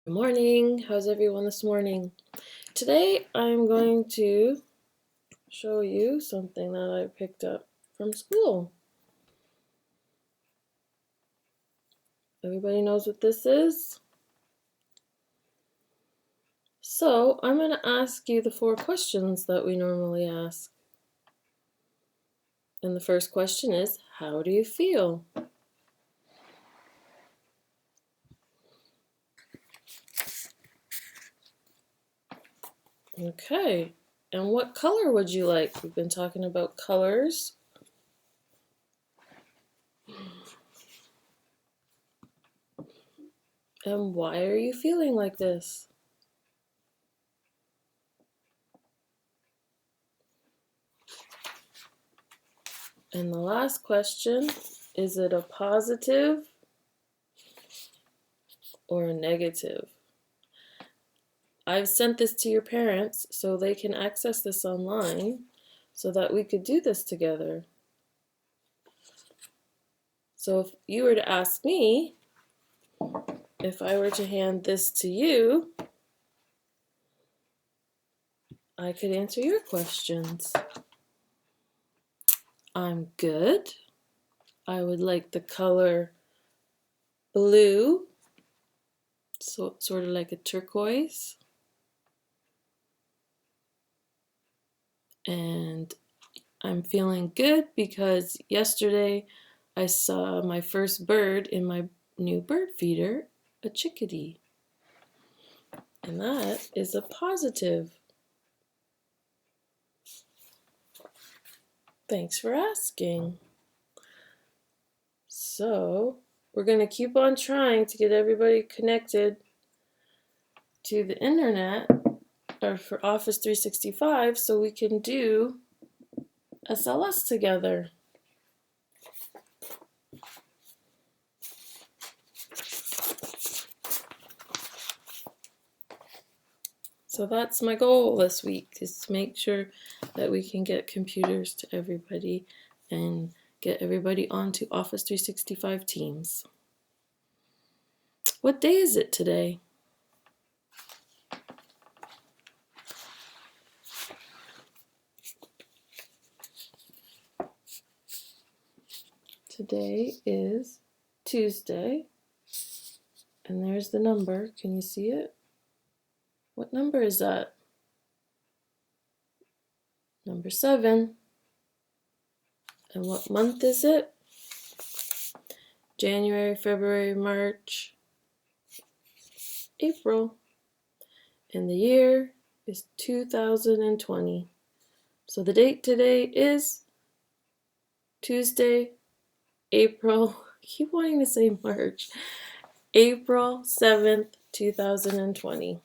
Good morning. How's everyone this morning? Today I'm going to show you something that I picked up from school. Everybody knows what this is? So I'm going to ask you the 4 questions that we normally ask. And the first question is, how do you feel? Okay. And what color would you like? We've been talking about colors. And why are you feeling like this? And the last question, is it a positive or a negative? I've sent this to your parents so they can access this online so that we could do this together. So if you were to ask me, if I were to hand this to you, I could answer your questions. I'm good. I would like the color blue, so sort of like a turquoise. And I'm feeling good because yesterday I saw my first bird in my new bird feeder, a chickadee. And that is a positive. Thanks for asking. So we're going to keep on trying to get everybody connected to the internet or for Office 365 so we can do SLS together. So that's my goal this week, is to make sure that we can get computers to everybody and get everybody onto Office 365 Teams. What day is it today? Today is Tuesday, and there's the number. Can you see it? What number is that? Number 7. And what month is it? January, February, March, April. And the year is 2020. So the date today is Tuesday, April, I keep wanting to say March, April 7th, 2020.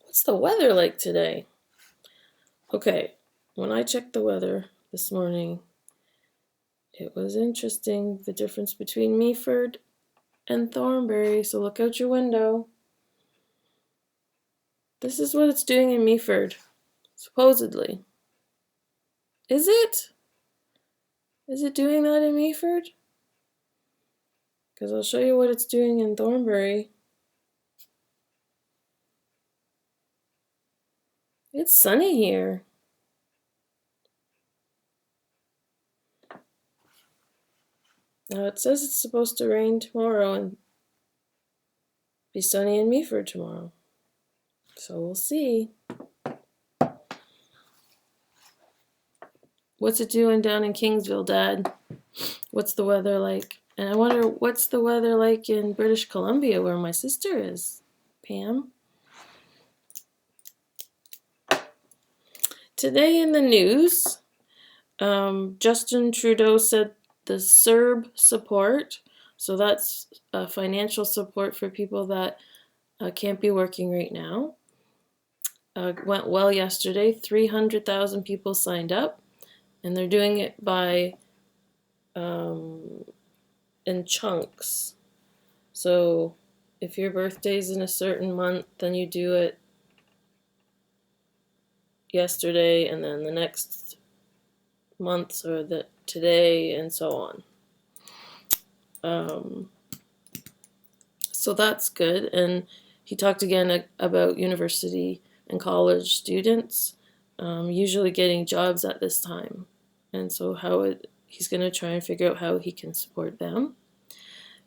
What's the weather like today? Okay, when I checked the weather this morning, it was interesting, the difference between Meaford and Thornbury. So look out your window. This is what it's doing in Meaford, supposedly. Is it? Is it doing that in Meaford? Because I'll show you what it's doing in Thornbury. It's sunny here. Now it says it's supposed to rain tomorrow and be sunny in Meaford tomorrow. So we'll see. What's it doing down in Kingsville, Dad? What's the weather like? And I wonder what's the weather like in British Columbia where my sister is, Pam? Today in the news, Justin Trudeau said the CERB support, so that's financial support for people that can't be working right now, went well yesterday. 300,000 people signed up, and they're doing it by in chunks. So if your birthday's in a certain month, then you do it yesterday, and then the next months or the today, and so on. So that's good. And he talked again about university and college students usually getting jobs at this time. And so he's going to try and figure out how he can support them.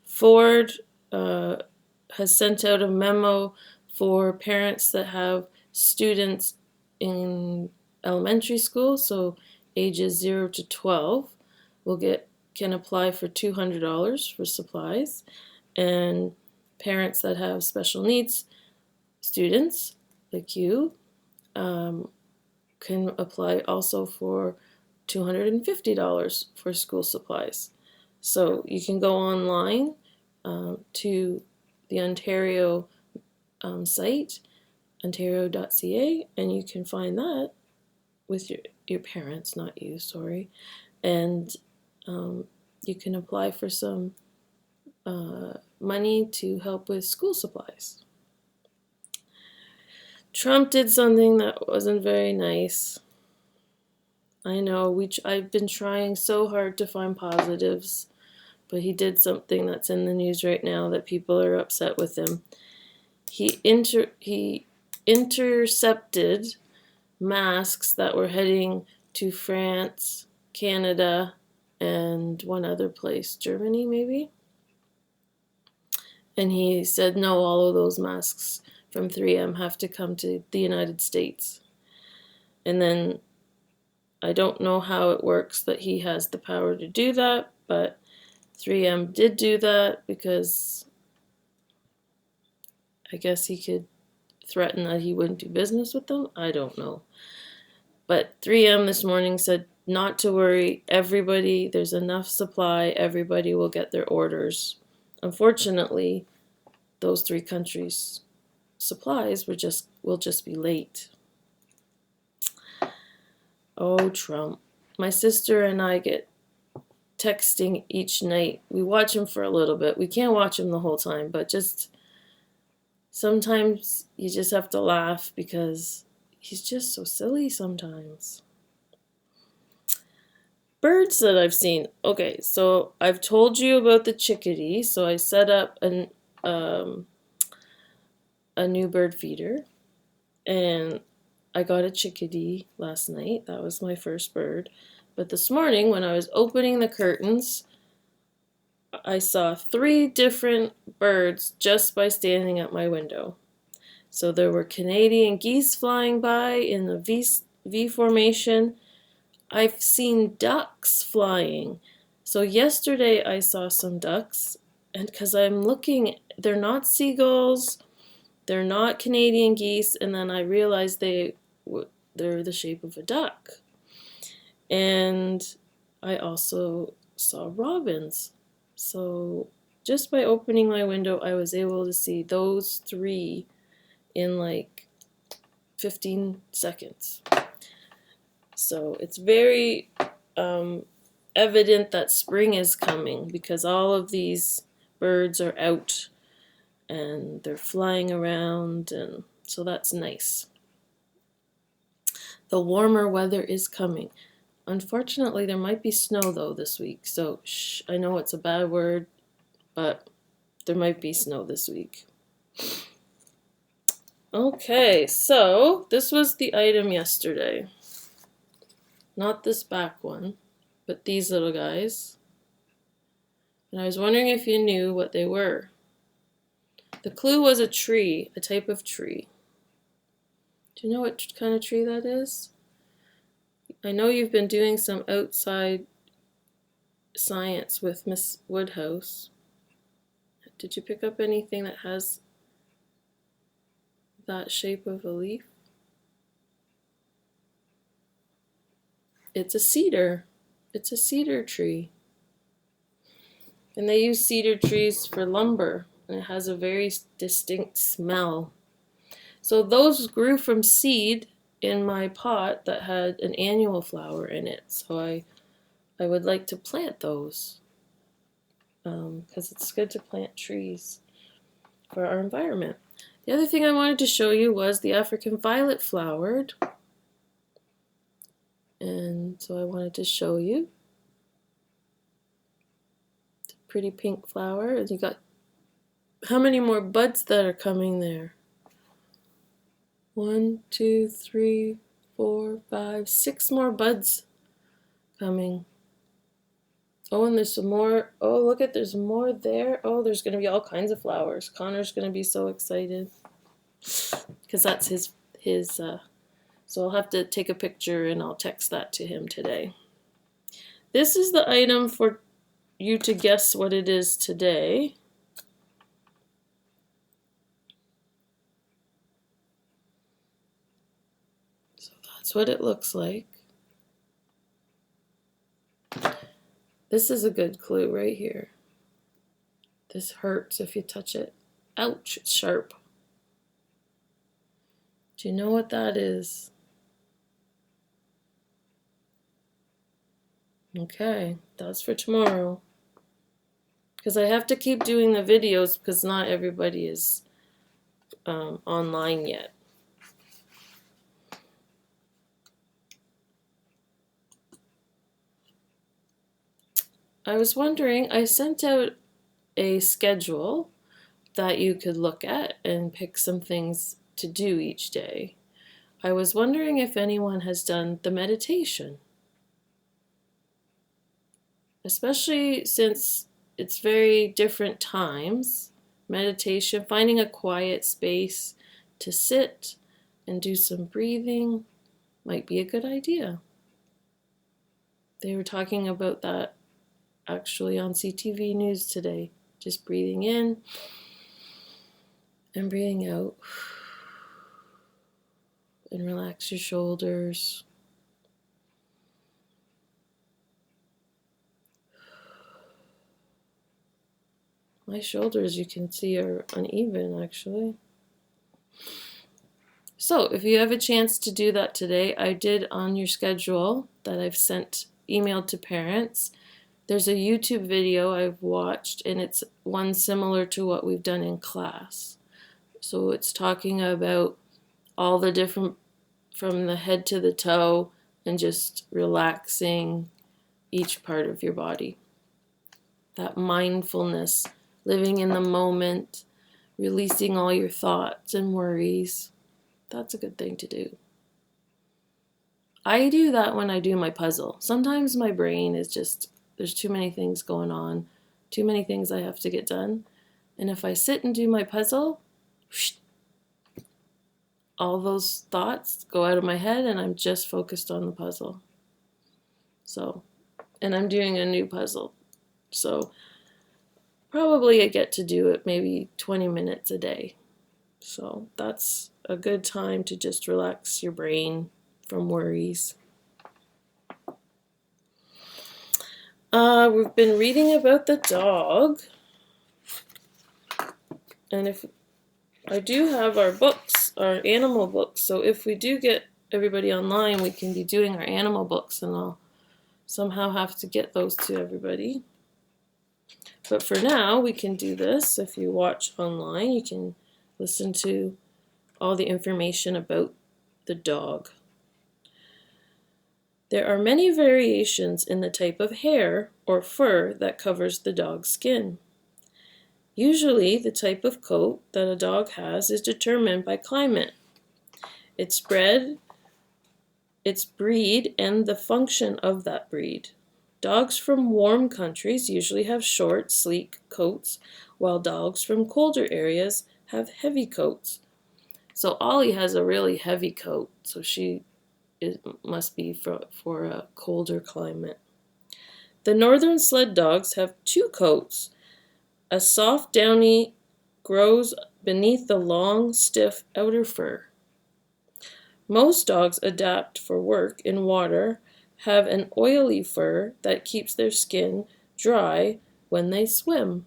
Ford has sent out a memo for parents that have students in elementary school, so ages 0 to 12 can apply for $200 for supplies, and parents that have special needs students like you can apply also for $250 for school supplies. So you can go online to the Ontario site, ontario.ca, and you can find that with your parents, not you, sorry. And you can apply for some money to help with school supplies. Trump did something that wasn't very nice. I know, I've been trying so hard to find positives, but he did something that's in the news right now that people are upset with him. He intercepted masks that were heading to France, Canada, and one other place, Germany maybe? And he said, no, all of those masks from 3M have to come to the United States. And then I don't know how it works that he has the power to do that, but 3M did do that because I guess he could threaten that he wouldn't do business with them. I don't know. But 3M this morning said not to worry, everybody, there's enough supply, everybody will get their orders. Unfortunately, those 3 countries' supplies will just be late. Oh, Trump. My sister and I get texting each night. We watch him for a little bit. We can't watch him the whole time, but just sometimes you just have to laugh because he's just so silly sometimes. Birds that I've seen. Okay, so I've told you about the chickadee, so I set up a new bird feeder, and I got a chickadee last night. That was my first bird. But this morning, when I was opening the curtains, I saw 3 different birds just by standing at my window. So there were Canadian geese flying by in the V formation. I've seen ducks flying. So yesterday I saw some ducks, and because I'm looking, they're not seagulls, they're not Canadian geese, and then I realized they're the shape of a duck. And I also saw robins. So just by opening my window, I was able to see those 3 in like 15 seconds. So it's very evident that spring is coming because all of these birds are out and they're flying around, and so that's nice. The warmer weather is coming. Unfortunately, there might be snow though this week, so I know it's a bad word, but there might be snow this week. Okay, so this was the item yesterday. Not this back one, but these little guys. And I was wondering if you knew what they were. The clue was a tree, a type of tree. Do you know what kind of tree that is? I know you've been doing some outside science with Miss Woodhouse. Did you pick up anything that has that shape of a leaf? It's a cedar. It's a cedar tree. And they use cedar trees for lumber, and it has a very distinct smell. So those grew from seed in my pot that had an annual flower in it. So I would like to plant those because it's good to plant trees for our environment. The other thing I wanted to show you was the African violet flowered. And so I wanted to show you. It's a pretty pink flower. And you got how many more buds that are coming there? 1, 2, 3, 4, 5, 6 more buds coming. Oh, and there's some more. Oh, look at, there's more there. Oh, there's going to be all kinds of flowers. Connor's going to be so excited because that's his so I'll have to take a picture and I'll text that to him today. This is the item for you to guess what it is today. So that's what it looks like. This is a good clue right here. This hurts if you touch it. Ouch, it's sharp. Do you know what that is? Okay, that's for tomorrow. Because I have to keep doing the videos because not everybody is online yet. I was wondering, I sent out a schedule that you could look at and pick some things to do each day. I was wondering if anyone has done the meditation. Especially since it's very different times. Meditation, finding a quiet space to sit and do some breathing might be a good idea. They were talking about that actually on CTV News today. Just breathing in and breathing out. And relax your shoulders. My shoulders, you can see, are uneven actually. So if you have a chance to do that today, I did on your schedule that I've emailed to parents. There's a YouTube video I've watched, and it's one similar to what we've done in class. So it's talking about all the different, from the head to the toe, and just relaxing each part of your body. That mindfulness, living in the moment, releasing all your thoughts and worries. That's a good thing to do. I do that when I do my puzzle. Sometimes my brain is just, there's too many things going on, too many things I have to get done. And if I sit and do my puzzle, all those thoughts go out of my head and I'm just focused on the puzzle. So, and I'm doing a new puzzle. So probably I get to do it maybe 20 minutes a day. So that's a good time to just relax your brain from worries. We've been reading about the dog. And if I do have our books, our animal books, so if we do get everybody online, we can be doing our animal books, and I'll somehow have to get those to everybody. But for now, we can do this. If you watch online, you can listen to all the information about the dog. There are many variations in the type of hair or fur that covers the dog's skin. Usually, the type of coat that a dog has is determined by climate, its breed, and the function of that breed. Dogs from warm countries usually have short, sleek coats, while dogs from colder areas have heavy coats. So Ollie has a really heavy coat, so it must be for a colder climate. The northern sled dogs have two coats. A soft downy grows beneath the long, stiff outer fur. Most dogs adapt for work in water have an oily fur that keeps their skin dry when they swim.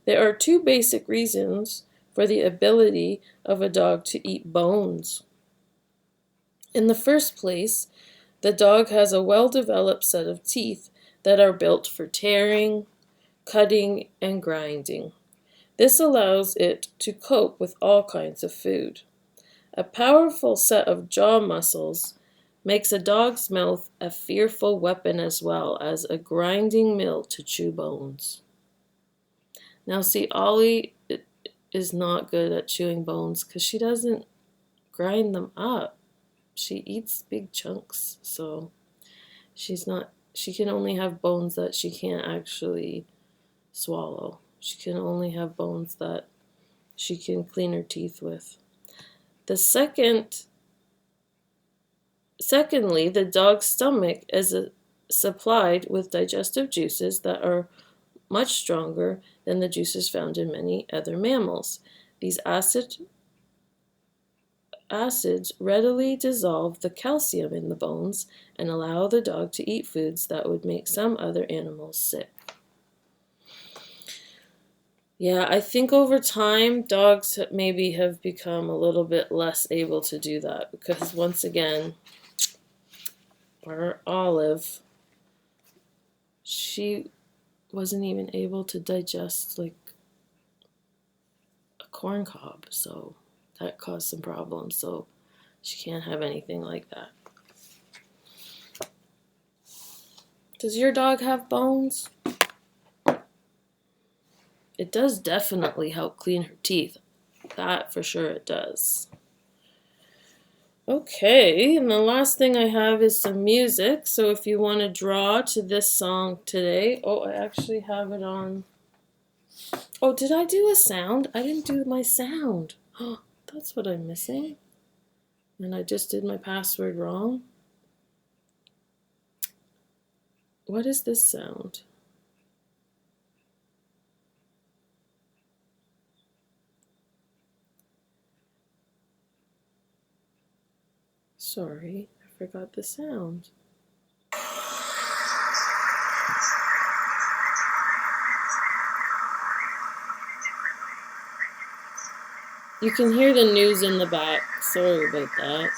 There are two basic reasons for the ability of a dog to eat bones. In the first place, the dog has a well-developed set of teeth that are built for tearing, cutting, and grinding. This allows it to cope with all kinds of food. A powerful set of jaw muscles makes a dog's mouth a fearful weapon as well as a grinding mill to chew bones. Now see, Ollie is not good at chewing bones because she doesn't grind them up. She eats big chunks, so she can only have bones that she can't actually swallow. She can only have bones that she can clean her teeth with. Secondly, the dog's stomach is supplied with digestive juices that are much stronger than the juices found in many other mammals. These acids readily dissolve the calcium in the bones and allow the dog to eat foods that would make some other animals sick. Yeah, I think over time, dogs maybe have become a little bit less able to do that because, once again, our Olive, she wasn't even able to digest like a corn cob, so that caused some problems. So she can't have anything like that. Does your dog have bones? It does definitely help clean her teeth. That for sure it does. Okay, and the last thing I have is some music. So if you want to draw to this song today, I actually have it on. Oh, did I do a sound? I didn't do my sound. Oh, that's what I'm missing. And I just did my password wrong. What is this sound? Sorry, I forgot the sound. You can hear the news in the back. Sorry about that.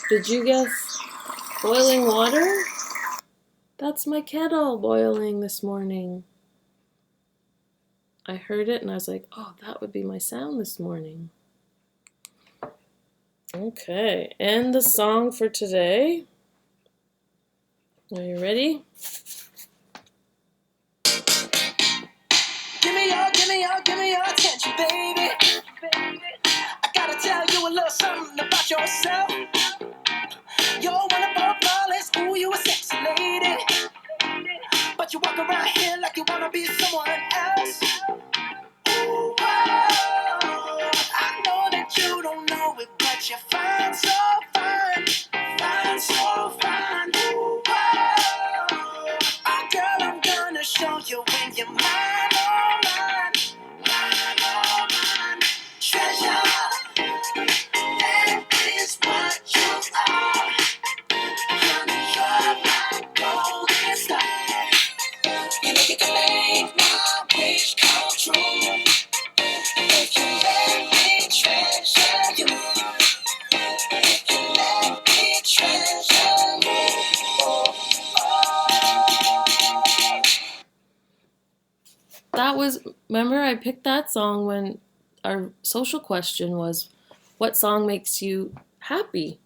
Did you guess boiling water? That's my kettle boiling this morning. I heard it and I was like, oh, that would be my sound this morning. Okay, and the song for today. Are you ready? Give me your attention, baby. I gotta tell you a little something about yourself. You're one of our flawless, ooh, you a sexy lady. But you walk around here like you wanna be someone else. Ooh, I know that you don't know it, but you're fine, so fine. Fine, so fine. Ooh, oh, girl, I'm gonna show you when you're mine, oh mine. Mine, oh mine. Treasure, that is what you are. Honey, you're my golden star. You know you can make my wish come true. If you let me treasure you. If you let me treasure you. That was, remember I picked that song when our social question was, what song makes you happy?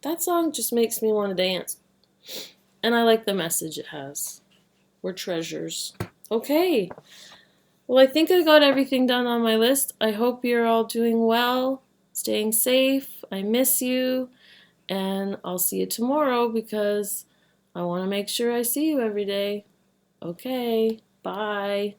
That song just makes me want to dance. And I like the message it has. We're treasures. Okay. Well, I think I got everything done on my list. I hope you're all doing well, staying safe. I miss you. And I'll see you tomorrow because I want to make sure I see you every day. Okay. Bye.